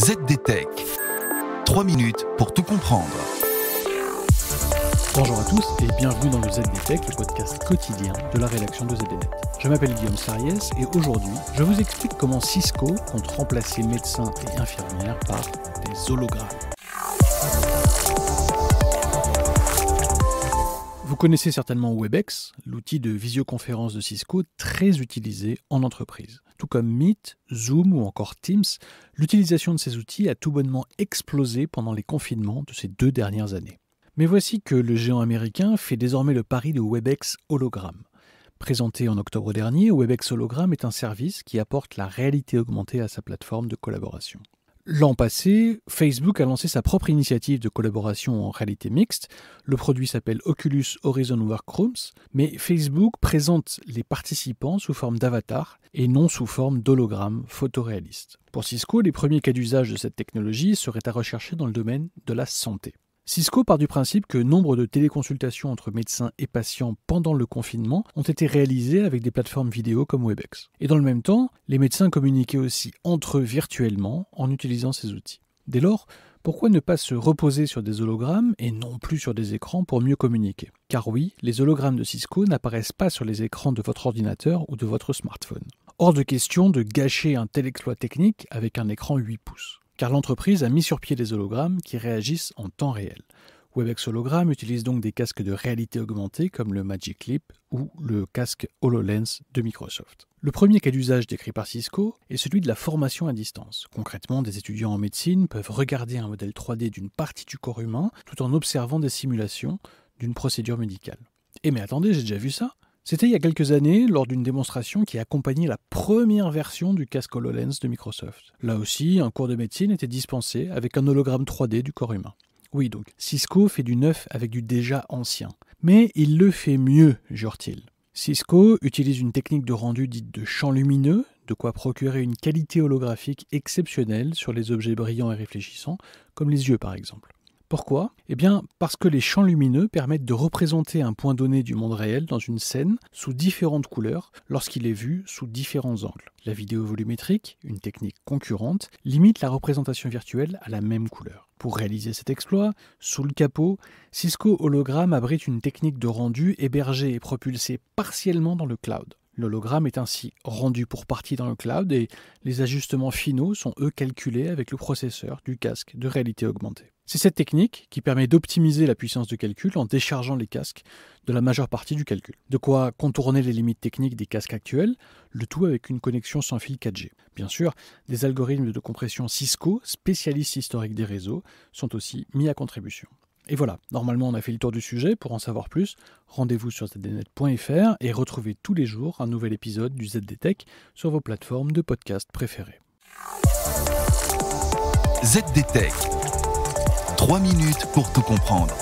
ZDTech. 3 minutes pour tout comprendre. Bonjour à tous et bienvenue dans le ZDTech, le podcast quotidien de la rédaction de ZDNet. Je m'appelle Guillaume Sariès et aujourd'hui, je vous explique comment Cisco compte remplacer médecins et infirmières par des hologrammes. Vous connaissez certainement Webex, l'outil de visioconférence de Cisco très utilisé en entreprise. Tout comme Meet, Zoom ou encore Teams, l'utilisation de ces outils a tout bonnement explosé pendant les confinements de ces 2 dernières années. Mais voici que le géant américain fait désormais le pari de Webex Hologram. Présenté en octobre dernier, Webex Hologram est un service qui apporte la réalité augmentée à sa plateforme de collaboration. L'an passé, Facebook a lancé sa propre initiative de collaboration en réalité mixte. Le produit s'appelle Oculus Horizon Workrooms, mais Facebook présente les participants sous forme d'avatar et non sous forme d'hologramme photoréaliste. Pour Cisco, les premiers cas d'usage de cette technologie seraient à rechercher dans le domaine de la santé. Cisco part du principe que nombre de téléconsultations entre médecins et patients pendant le confinement ont été réalisées avec des plateformes vidéo comme Webex. Et dans le même temps, les médecins communiquaient aussi entre eux virtuellement en utilisant ces outils. Dès lors, pourquoi ne pas se reposer sur des hologrammes et non plus sur des écrans pour mieux communiquer ? Car oui, les hologrammes de Cisco n'apparaissent pas sur les écrans de votre ordinateur ou de votre smartphone. Hors de question de gâcher un tel exploit technique avec un écran 8 pouces. Car l'entreprise a mis sur pied des hologrammes qui réagissent en temps réel. Webex Hologram utilise donc des casques de réalité augmentée comme le Magic Leap ou le casque HoloLens de Microsoft. Le premier cas d'usage décrit par Cisco est celui de la formation à distance. Concrètement, des étudiants en médecine peuvent regarder un modèle 3D d'une partie du corps humain tout en observant des simulations d'une procédure médicale. Eh mais attendez, j'ai déjà vu ça. C'était il y a quelques années, lors d'une démonstration qui accompagnait la première version du casque HoloLens de Microsoft. Là aussi, un cours de médecine était dispensé avec un hologramme 3D du corps humain. Oui, donc, Cisco fait du neuf avec du déjà ancien. Mais il le fait mieux, jure-t-il. Cisco utilise une technique de rendu dite de champ lumineux, de quoi procurer une qualité holographique exceptionnelle sur les objets brillants et réfléchissants, comme les yeux par exemple. Pourquoi ? Eh bien, parce que les champs lumineux permettent de représenter un point donné du monde réel dans une scène sous différentes couleurs lorsqu'il est vu sous différents angles. La vidéo volumétrique, une technique concurrente, limite la représentation virtuelle à la même couleur. Pour réaliser cet exploit, sous le capot, Cisco Hologram abrite une technique de rendu hébergée et propulsée partiellement dans le cloud. L'hologramme est ainsi rendu pour partie dans le cloud et les ajustements finaux sont eux calculés avec le processeur du casque de réalité augmentée. C'est cette technique qui permet d'optimiser la puissance de calcul en déchargeant les casques de la majeure partie du calcul. De quoi contourner les limites techniques des casques actuels, le tout avec une connexion sans fil 4G. Bien sûr, des algorithmes de compression Cisco, spécialistes historiques des réseaux, sont aussi mis à contribution. Et voilà, normalement on a fait le tour du sujet. Pour en savoir plus, rendez-vous sur zdnet.fr et retrouvez tous les jours un nouvel épisode du ZDTech sur vos plateformes de podcast préférées. ZDTech. 3 minutes pour tout comprendre.